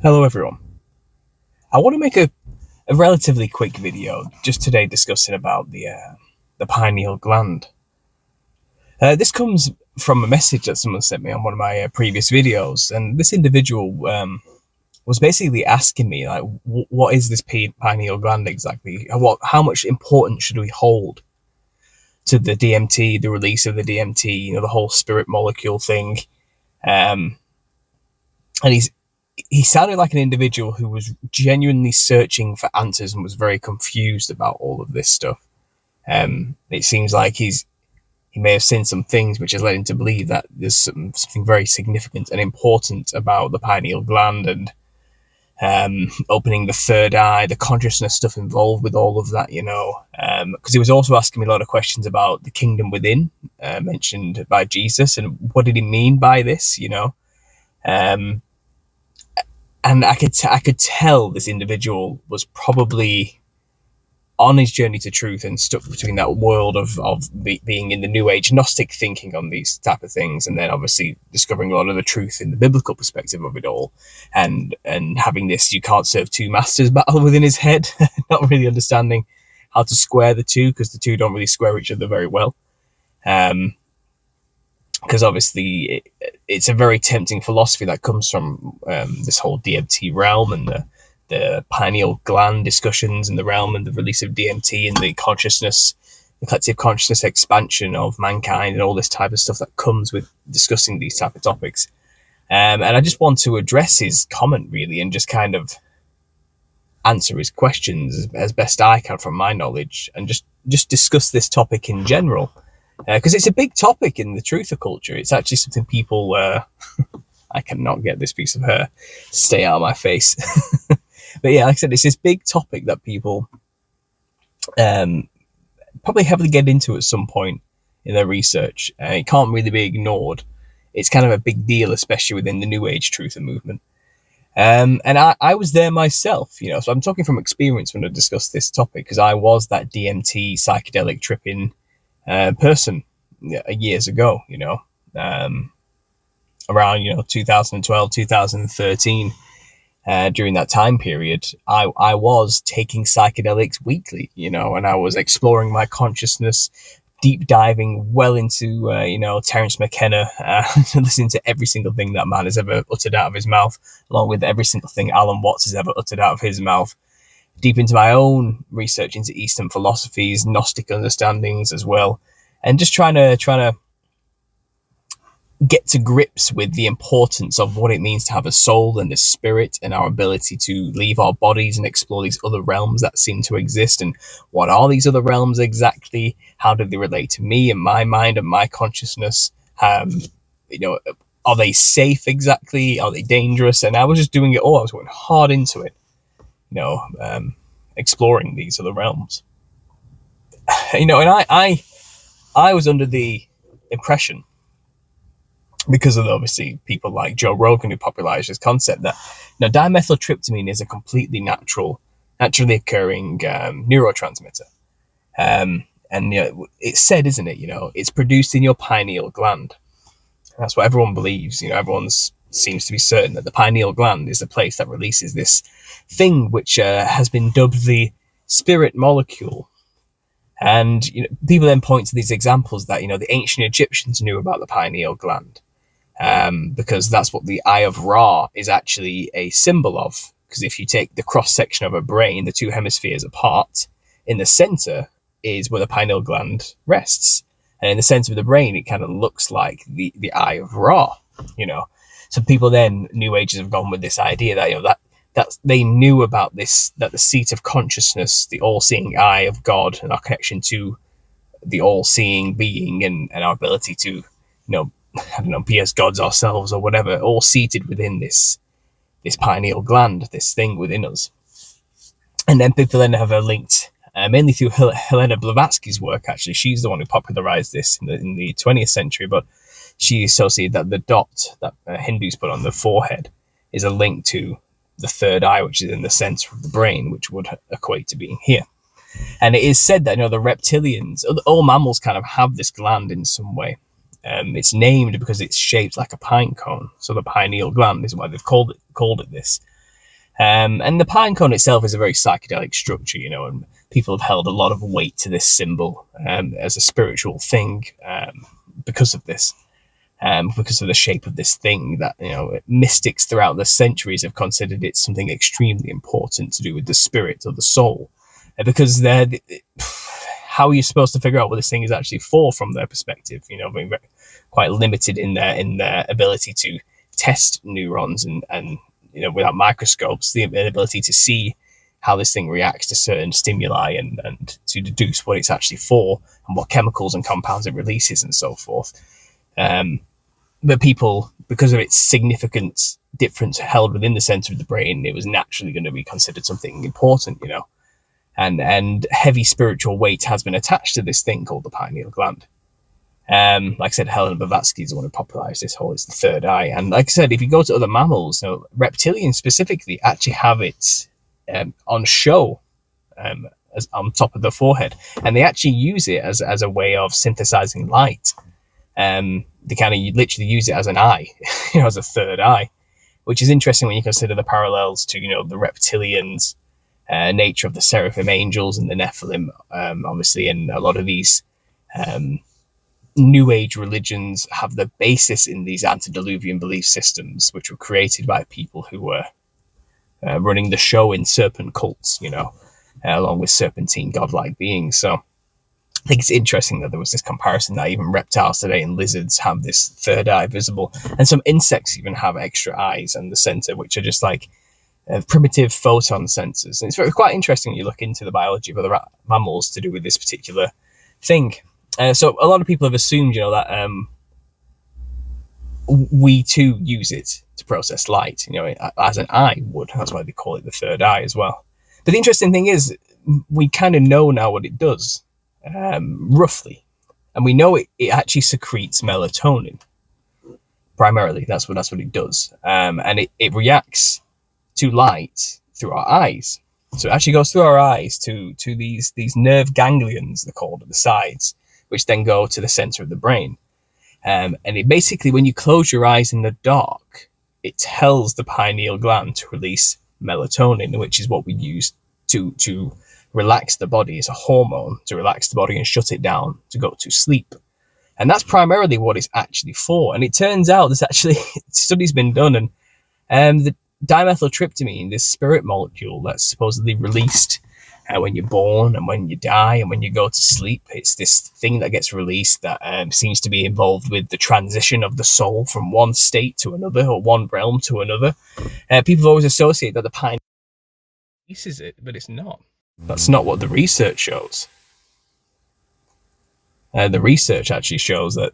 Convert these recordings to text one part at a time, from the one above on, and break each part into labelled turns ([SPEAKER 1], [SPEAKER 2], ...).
[SPEAKER 1] Hello everyone. I want to make a relatively quick video just today discussing about the pineal gland. This comes from a message that someone sent me on one of my previous videos, and this individual was basically asking me like, what is this pineal gland exactly? How much importance should we hold to the DMT, the release of the DMT, the whole spirit molecule thing? Um, and he sounded like an individual who was genuinely searching for answers and was very confused about all of this stuff. It seems like he may have seen some things which has led him to believe that there's something very significant and important about the pineal gland and opening the third eye, the consciousness stuff involved with all of that, because he was also asking me a lot of questions about the kingdom within, mentioned by Jesus, and what did he mean by this, um, and I could tell this individual was probably on his journey to truth and stuck between that world of being in the New Age Gnostic thinking on these type of things, and then obviously discovering a lot of the truth in the biblical perspective of it all, and having this "you can't serve two masters" battle within his head, not really understanding how to square the two, because the two don't really square each other very well. Because obviously it's a very tempting philosophy that comes from this whole DMT realm and the pineal gland discussions in the realm and the release of DMT and the collective consciousness expansion of mankind and all this type of stuff that comes with discussing these type of topics. And I just want to address his comment really and just kind of answer his questions as best I can from my knowledge, and just discuss this topic in general. Because it's a big topic in the truther culture. It's actually something people... I cannot get this piece of hair to stay out of my face. But yeah, like I said, it's this big topic that people probably heavily get into at some point in their research. It can't really be ignored. It's kind of a big deal, especially within the New Age truther movement. And I was there myself, so I'm talking from experience when I discuss this topic, because I was that DMT psychedelic tripping person years ago, around 2012, 2013. During that time period, I was taking psychedelics weekly, and I was exploring my consciousness, deep diving well into Terence McKenna, listening to every single thing that man has ever uttered out of his mouth, along with every single thing Alan Watts has ever uttered out of his mouth, deep into my own research into Eastern philosophies, Gnostic understandings as well, and just trying to get to grips with the importance of what it means to have a soul and a spirit, and our ability to leave our bodies and explore these other realms that seem to exist. And what are these other realms exactly? How do they relate to me and my mind and my consciousness? Are they safe exactly? Are they dangerous? And I was just doing it all. I was going hard into it, exploring these other realms. And I was under the impression, because of obviously people like Joe Rogan who popularized this concept, that dimethyltryptamine is a completely naturally occurring neurotransmitter. And it's said, isn't it? It's produced in your pineal gland. That's what everyone believes. Everyone seems to be certain that the pineal gland is the place that releases this thing, which has been dubbed the spirit molecule. And people then point to these examples that the ancient Egyptians knew about the pineal gland. Because that's what the Eye of Ra is actually a symbol of. Because if you take the cross section of a brain, the two hemispheres apart, in the center is where the pineal gland rests, and in the center of the brain, it kind of looks like the Eye of Ra. So people then, New Agers, have gone with this idea that that they knew about this, that the seat of consciousness, the all-seeing eye of God, and our connection to the all-seeing being, and our ability to, be as gods ourselves or whatever, all seated within this pineal gland, this thing within us. And then people then have linked, mainly through Helena Blavatsky's work. Actually, she's the one who popularized this in the 20th century, but she associated that the dot that Hindus put on the forehead is a link to the third eye, which is in the center of the brain, which would equate to being here. And it is said that the reptilians, all mammals, kind of have this gland in some way. It's named because it's shaped like a pine cone, so the pineal gland is why they've called it this. And the pine cone itself is a very psychedelic structure, and people have held a lot of weight to this symbol as a spiritual thing because of this. Because of the shape of this thing, that mystics throughout the centuries have considered it something extremely important to do with the spirit or the soul, because how are you supposed to figure out what this thing is actually for from their perspective? Being quite limited in their ability to test neurons and without microscopes, the ability to see how this thing reacts to certain stimuli and to deduce what it's actually for and what chemicals and compounds it releases and so forth. But people, because of its significant difference held within the center of the brain, it was naturally going to be considered something important, and heavy spiritual weight has been attached to this thing called the pineal gland. Like I said, Helena Blavatsky is the one who popularized this whole, it's the third eye. And like I said, if you go to other mammals, reptilians specifically actually have it on show as on top of the forehead, and they actually use it as a way of synthesizing light. They kind of literally use it as an eye, as a third eye, which is interesting when you consider the parallels to, the reptilians, nature of the seraphim angels and the Nephilim, obviously, and a lot of these New Age religions have the basis in these antediluvian belief systems, which were created by people who were running the show in serpent cults, along with serpentine godlike beings. So I think it's interesting that there was this comparison that even reptiles today and lizards have this third eye visible, and some insects even have extra eyes in the center, which are just like primitive photon sensors. And it's quite interesting when you look into the biology of other mammals to do with this particular thing. So a lot of people have assumed, that we too use it to process light, as an eye would. That's why they call it the third eye as well. But the interesting thing is, we kind of know now what it does. Roughly, and we know it actually secretes melatonin primarily. That's what it does, and it reacts to light through our eyes. So it actually goes through our eyes to these nerve ganglions, they're called, at the sides, which then go to the center of the brain. And it basically, when you close your eyes in the dark, it tells the pineal gland to release melatonin, which is what we use to relax the body. It's a hormone to relax the body and shut it down to go to sleep. And that's primarily what it's actually for. And it turns out there's actually studies been done, and the dimethyltryptamine, this spirit molecule that's supposedly released when you're born and when you die and when you go to sleep, it's this thing that gets released that seems to be involved with the transition of the soul from one state to another, or one realm to another. People always associate that the pine releases it, but it's not. That's not what the research shows. The research actually shows that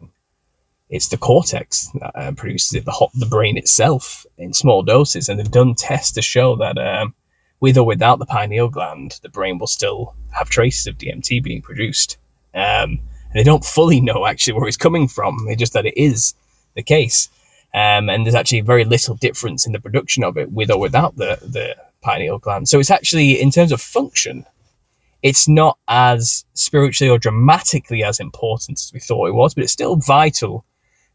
[SPEAKER 1] it's the cortex that produces it, the brain itself, in small doses. And they've done tests to show that with or without the pineal gland, the brain will still have traces of DMT being produced. And they don't fully know actually where it's coming from. It's just that it is the case. And there's actually very little difference in the production of it with or without the pineal gland. So it's actually, in terms of function, it's not as spiritually or dramatically as important as we thought it was, but it's still vital,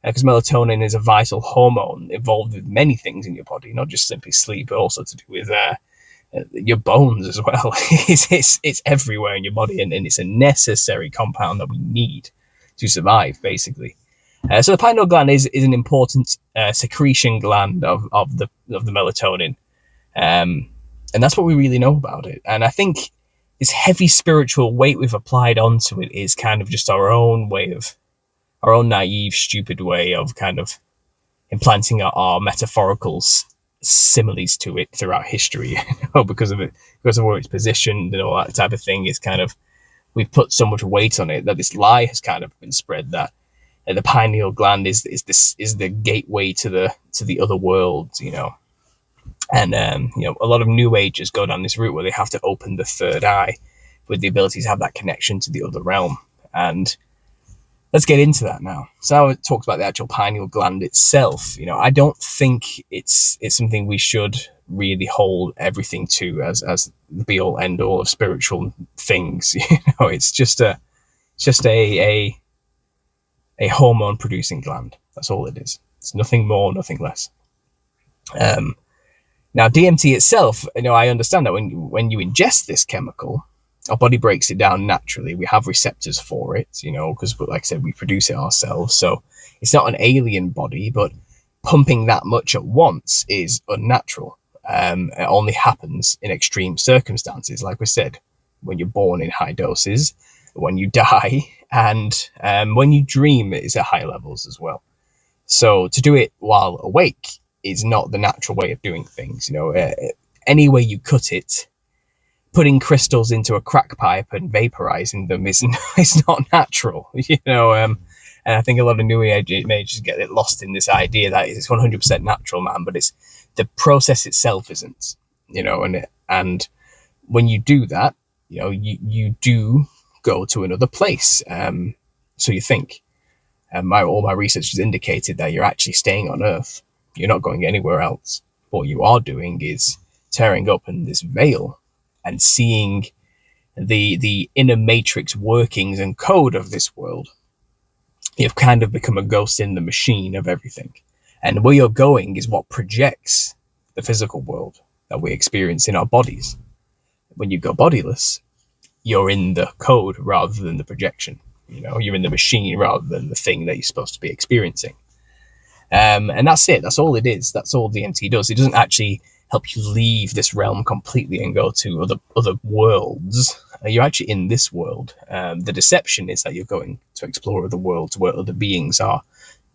[SPEAKER 1] because melatonin is a vital hormone involved with many things in your body, not just simply sleep, but also to do with your bones as well. It's everywhere in your body, and it's a necessary compound that we need to survive, basically. So the pineal gland is an important secretion gland of the melatonin, and that's what we really know about it. And I think this heavy spiritual weight we've applied onto it is kind of just our own naive, stupid way of kind of implanting our metaphorical similes to it throughout history, because of where it's positioned and all that type of thing. Is kind of, we've put so much weight on it that this lie has kind of been spread that the pineal gland is the gateway to the other world, And a lot of New Agers go down this route where they have to open the third eye with the ability to have that connection to the other realm. And let's get into that now. So now it talks about the actual pineal gland itself. I don't think it's something we should really hold everything to as the be all end all of spiritual things. It's just a hormone producing gland. That's all it is. It's nothing more, nothing less. Now, DMT itself, I understand that when you ingest this chemical, our body breaks it down naturally. We have receptors for it, because, like I said, we produce it ourselves. So it's not an alien body, but pumping that much at once is unnatural. It only happens in extreme circumstances, like we said, when you're born in high doses, when you die, and when you dream, it is at high levels as well. So to do it while awake is not the natural way of doing things. Any way you cut it, putting crystals into a crack pipe and vaporizing them is not natural. And I think a lot of new age mages get it lost in this idea that it's 100% natural, man, but it's the process itself isn't. And when you do that, you do go to another place. So you think. All my research has indicated that you're actually staying on Earth. You're not going anywhere else. What you are doing is tearing open this veil and seeing the inner matrix workings and code of this world. You've kind of become a ghost in the machine of everything. And where you're going is what projects the physical world that we experience in our bodies. When you go bodiless, you're in the code rather than the projection. You're in the machine rather than the thing that you're supposed to be experiencing. And that's it. That's all it is. That's all DMT does. It doesn't actually help you leave this realm completely and go to other worlds. You're actually in this world. The deception is that you're going to explore other worlds where other beings are,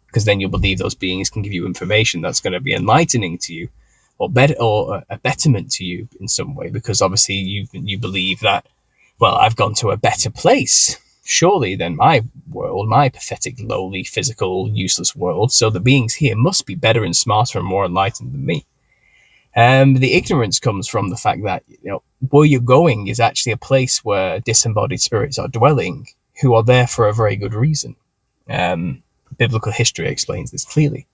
[SPEAKER 1] because then you'll believe those beings can give you information that's going to be enlightening to you, or a betterment to you in some way, because obviously you believe that, well, I've gone to a better place, surely, than my world, my pathetic, lowly, physical, useless world. So the beings here must be better and smarter and more enlightened than me. The ignorance comes from the fact that where you're going is actually a place where disembodied spirits are dwelling, who are there for a very good reason. Biblical history explains this clearly.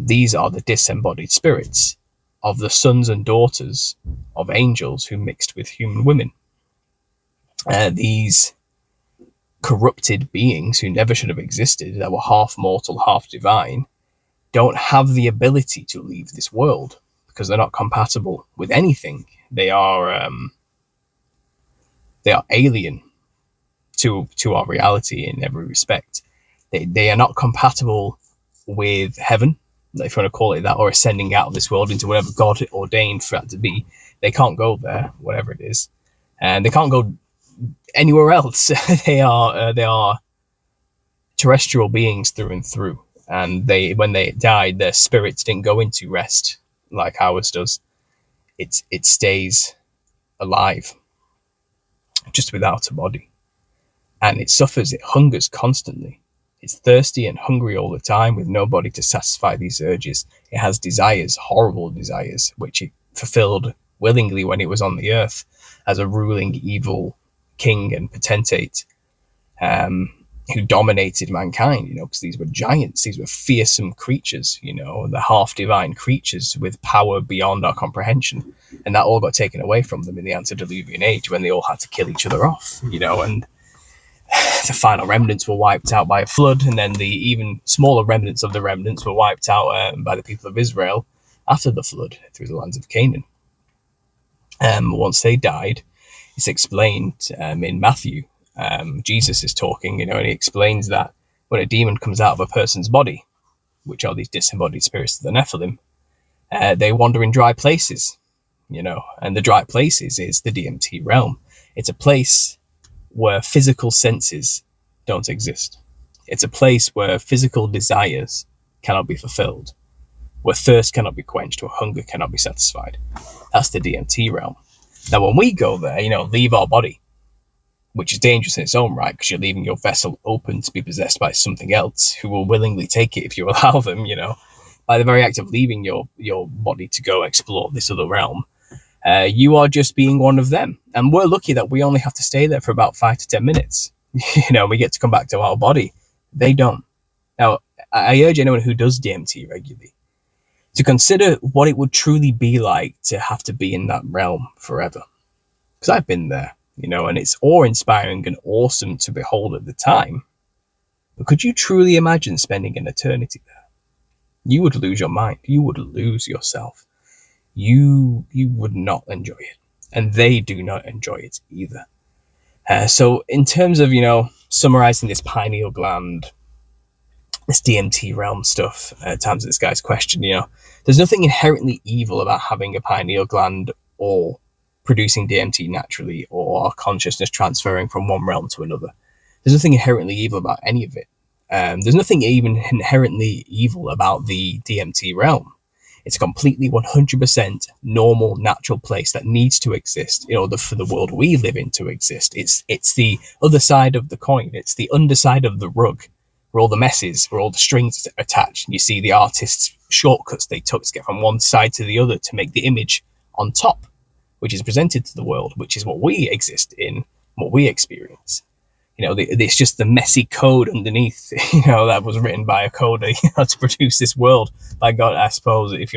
[SPEAKER 1] These are the disembodied spirits of the sons and daughters of angels who mixed with human women. These corrupted beings who never should have existed, that were half mortal, half divine, don't have the ability to leave this world because they're not compatible with anything. They are alien to our reality in every respect. They are not compatible with heaven, if you want to call it that, or ascending out of this world into whatever God ordained for that to be. They can't go there, whatever it is, and they can't go anywhere else. They are terrestrial beings through and through, and when they died, their spirits didn't go into rest like ours does. It stays alive, just without a body, and it suffers. It hungers constantly. It's thirsty and hungry all the time, with nobody to satisfy these urges. It has desires, horrible desires, which it fulfilled willingly when it was on the earth as a ruling evil king and potentate, who dominated mankind, because these were giants, these were fearsome creatures, the half-divine creatures with power beyond our comprehension. And that all got taken away from them in the antediluvian age, when they all had to kill each other off, and the final remnants were wiped out by a flood, and then the even smaller remnants of the remnants were wiped out by the people of Israel after the flood through the lands of Canaan. Once they died, it's explained in Matthew. Jesus is talking, and he explains that when a demon comes out of a person's body, which are these disembodied spirits of the Nephilim, they wander in dry places, and the dry places is the DMT realm. It's a place where physical senses don't exist. It's a place where physical desires cannot be fulfilled, where thirst cannot be quenched, where hunger cannot be satisfied. That's the DMT realm. Now, when we go there, leave our body, which is dangerous in its own right, because you're leaving your vessel open to be possessed by something else who will willingly take it if you allow them, by the very act of leaving your body to go explore this other realm. You are just being one of them. And we're lucky that we only have to stay there for about 5 to 10 minutes. We get to come back to our body. They don't. Now, I urge anyone who does DMT regularly to consider what it would truly be like to have to be in that realm forever. Because I've been there, and it's awe-inspiring and awesome to behold at the time. But could you truly imagine spending an eternity there? You would lose your mind. You would lose yourself. you would not enjoy it, and they do not enjoy it either. So in terms of, summarizing this pineal gland, this DMT realm stuff, to answer this guy's question, there's nothing inherently evil about having a pineal gland or producing DMT naturally, or consciousness transferring from one realm to another. There's nothing inherently evil about any of it. There's nothing even inherently evil about the DMT realm. It's a completely 100% normal, natural place that needs to exist in order for the world we live in to exist. It's the other side of the coin. It's the underside of the rug, where all the messes, where all the strings are attached. And you see the artists' shortcuts they took to get from one side to the other to make the image on top, which is presented to the world, which is what we exist in, what we experience. It's just the messy code underneath, that was written by a coder, to produce this world. By God, I suppose, if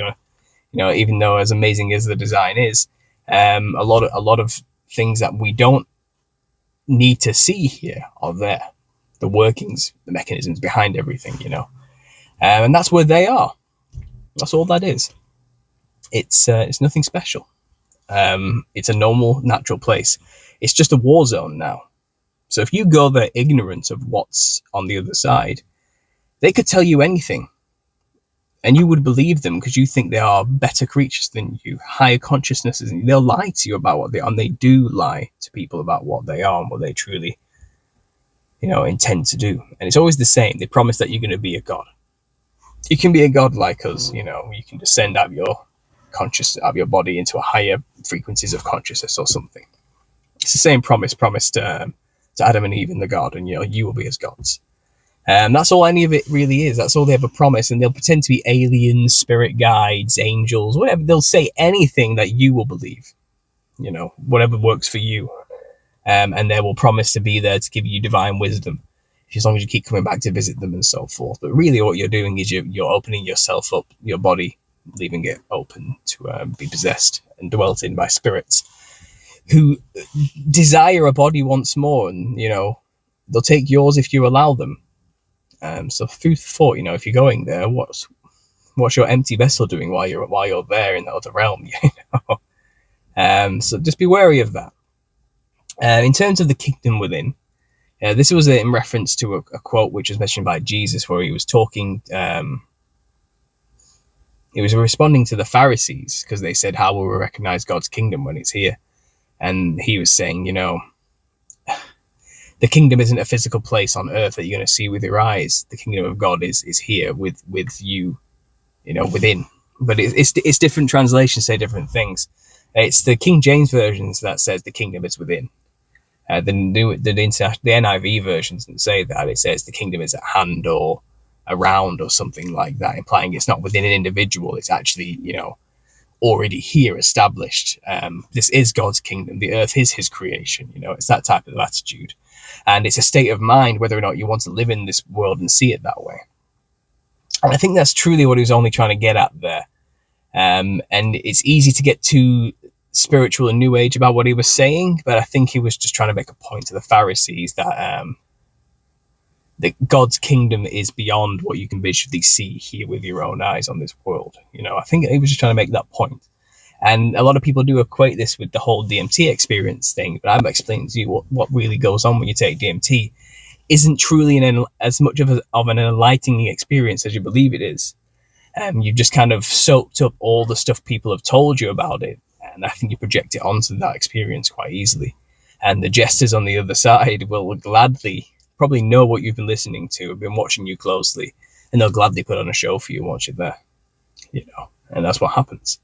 [SPEAKER 1] even though as amazing as the design is, a lot of things that we don't need to see here are there. The workings, the mechanisms behind everything, and that's where they are. That's all that is. It's nothing special. It's a normal, natural place. It's just a war zone now. So if you go there ignorant of what's on the other side, they could tell you anything, and you would believe them because you think they are better creatures than you, higher consciousnesses, and they'll lie to you about what they are, and they do lie to people about what they are and what they truly, intend to do. And it's always the same. They promise that you're going to be a god. You can be a god like us, you can descend out of your body into a higher frequencies of consciousness or something. It's the same promised to Adam and Eve in the garden, you will be as gods. That's all any of it really is. That's all they ever promise. And they'll pretend to be aliens, spirit guides, angels, whatever. They'll say anything that you will believe, whatever works for you. And they will promise to be there to give you divine wisdom, as long as you keep coming back to visit them and so forth. But really what you're doing is you're opening yourself up, your body, leaving it open to be possessed and dwelt in by spirits who desire a body once more, and they'll take yours if you allow them. So food for thought, if you're going there, what's your empty vessel doing while you're there in the other realm? So just be wary of that. In terms of the kingdom within, this was in reference to a quote which was mentioned by Jesus, where he was talking. He was responding to the Pharisees because they said, "How will we recognize God's kingdom when it's here?" And he was saying, the kingdom isn't a physical place on earth that you're going to see with your eyes. The kingdom of God is here with you, within. But it's different translations say different things. It's the King James versions that says the kingdom is within. The NIV versions didn't say that. It says the kingdom is at hand or around or something like that, implying it's not within an individual. It's actually, already here, established. This is God's kingdom. The earth is his creation. It's that type of attitude. And it's a state of mind whether or not you want to live in this world and see it that way. And I think that's truly what he was only trying to get at there. And it's easy to get too spiritual and new age about what he was saying, but I think he was just trying to make a point to the Pharisees that God's kingdom is beyond what you can visually see here with your own eyes on this world. I think he was just trying to make that point. And a lot of people do equate this with the whole DMT experience thing, but I'm explaining to you what really goes on when you take DMT isn't truly as much of an enlightening experience as you believe it is. You've just kind of soaked up all the stuff people have told you about it, and I think you project it onto that experience quite easily. And the jesters on the other side will gladly probably know what you've been listening to, have been watching you closely, and they'll gladly put on a show for you once you're there, and that's what happens.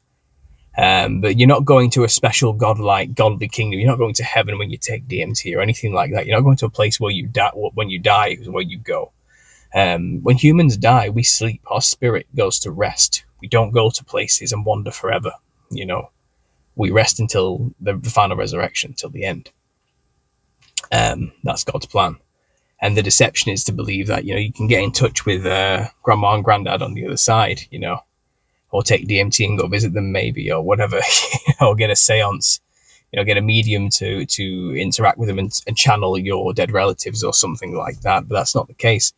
[SPEAKER 1] But you're not going to a special godly kingdom. You're not going to heaven when you take DMT or anything like that. You're not going to a place where you die. When you die is where you go. When humans die, we sleep. Our spirit goes to rest. We don't go to places and wander forever. We rest until the final resurrection, till the end. That's God's plan. And the deception is to believe that, you can get in touch with grandma and granddad on the other side, or take DMT and go visit them maybe, or whatever, or get a seance, get a medium to interact with them and channel your dead relatives or something like that. But that's not the case.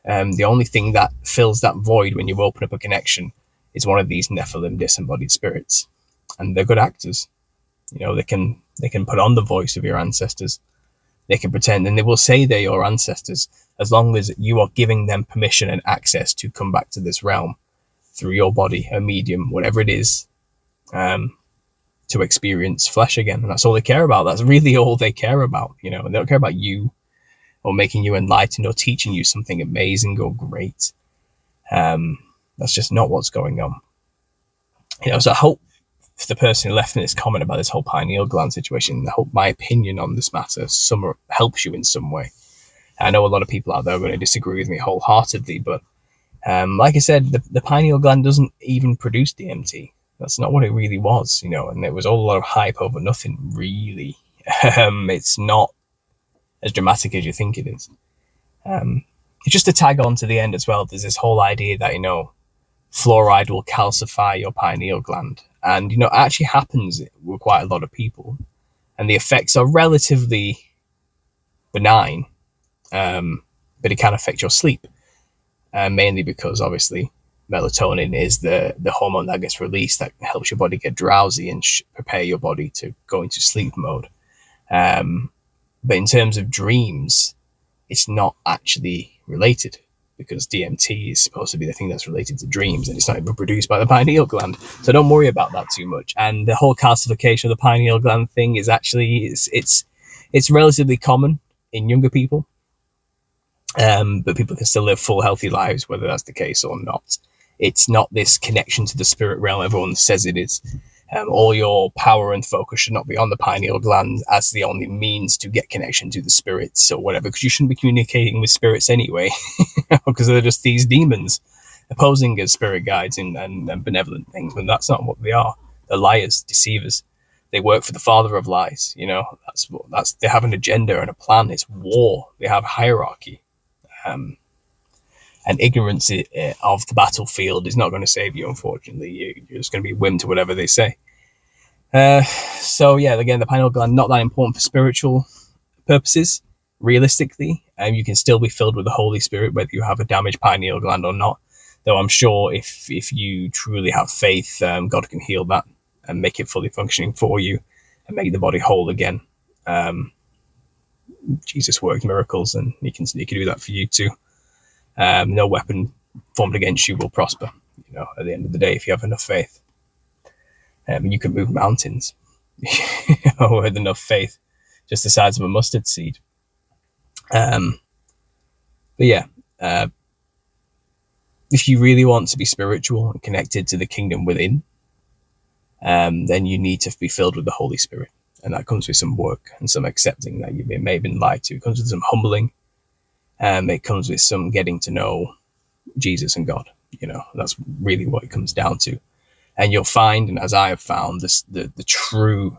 [SPEAKER 1] The only thing that fills that void when you open up a connection is one of these Nephilim disembodied spirits. and they're good actors. They can put on the voice of your ancestors. They can pretend, and they will say they're your ancestors as long as you are giving them permission and access to come back to this realm through your body, a medium, whatever it is, to experience flesh again. And that's all they care about. That's really all they care about. They don't care about you or making you enlightened or teaching you something amazing or great. That's just not what's going on. So I hope for the person who left me this comment about this whole pineal gland situation, I hope my opinion on this matter helps you in some way. I know a lot of people out there are going to disagree with me wholeheartedly, but like I said, the pineal gland doesn't even produce DMT. That's not what it really was, and it was all a lot of hype over nothing, really. It's not as dramatic as you think it is. Just to tag on to the end as well, there's this whole idea that, fluoride will calcify your pineal gland. And, it actually happens with quite a lot of people. And the effects are relatively benign, but it can affect your sleep. Mainly because, obviously, melatonin is the hormone that gets released that helps your body get drowsy and prepare your body to go into sleep mode. But in terms of dreams, it's not actually related, because DMT is supposed to be the thing that's related to dreams, and it's not even produced by the pineal gland. So don't worry about that too much. And the whole calcification of the pineal gland thing is actually, it's relatively common in younger people. But people can still live full, healthy lives, whether that's the case or not. It's not this connection to the spirit realm everyone says it is. All your power and focus should not be on the pineal gland as the only means to get connection to the spirits or whatever, because you shouldn't be communicating with spirits anyway, because they're just these demons posing as spirit guides and benevolent things, when that's not what they are. They're liars, deceivers. They work for the father of lies. That's they have an agenda and a plan. It's war. They have hierarchy. And ignorance of the battlefield is not going to save you, unfortunately. You're just going to be whim to whatever they say. So yeah, again, the pineal gland, not that important for spiritual purposes, realistically. You can still be filled with the Holy Spirit, whether you have a damaged pineal gland or not. Though I'm sure if you truly have faith, God can heal that and make it fully functioning for you and make the body whole again. Jesus worked miracles, and he can do that for you too. No weapon formed against you will prosper, at the end of the day, if you have enough faith. You can move mountains with enough faith, just the size of a mustard seed. But yeah, if you really want to be spiritual and connected to the kingdom within, then you need to be filled with the Holy Spirit. And that comes with some work and some accepting that you may have been lied to. It comes with some humbling. It comes with some getting to know Jesus and God. That's really what it comes down to. And you'll find, and as I have found, the true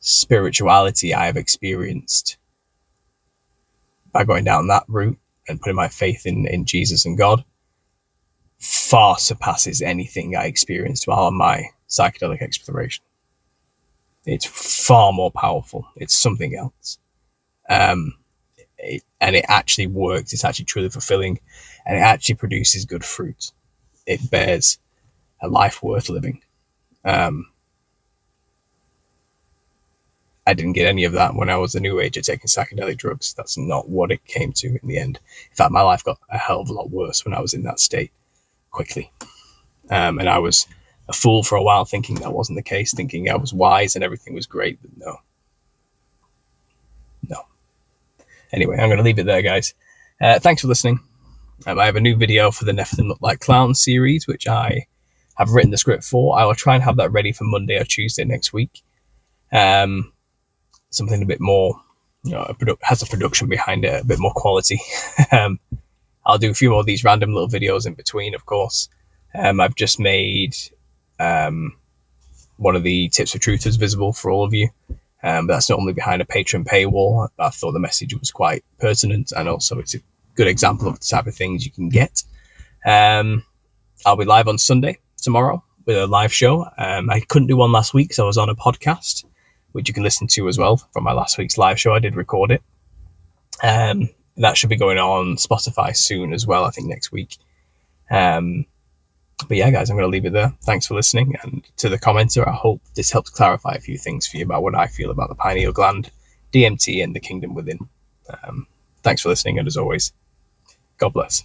[SPEAKER 1] spirituality I have experienced by going down that route and putting my faith in Jesus and God far surpasses anything I experienced while on my psychedelic exploration. It's far more powerful. It's something else. And it actually works. It's actually truly fulfilling, and it actually produces good fruit. It bears a life worth living. I didn't get any of that when I was a new ager taking psychedelic drugs. That's not what it came to in the end. In fact, my life got a hell of a lot worse when I was in that state quickly. And I was a fool for a while, thinking that wasn't the case, thinking I was wise and everything was great, but no. Anyway, I'm going to leave it there, guys. Thanks for listening. I have a new video for the Nephilim Look Like Clowns series, which I have written the script for. I will try and have that ready for Monday or Tuesday next week. Something a bit more, has a production behind it, a bit more quality. I'll do a few more of these random little videos in between, of course. I've just made one of the tips for truthers visible for all of you. But that's normally behind a Patreon paywall. I thought the message was quite pertinent, and also it's a good example of the type of things you can get. I'll be live on Sunday, tomorrow, with a live show. I couldn't do one last week because I was on a podcast, which you can listen to as well from my last week's live show. I did record it. That should be going on Spotify soon as well, I think next week. But yeah, guys, I'm going to leave it there. Thanks for listening. And to the commenter, I hope this helps clarify a few things for you about what I feel about the pineal gland, DMT, and the kingdom within. Thanks for listening. And as always, God bless.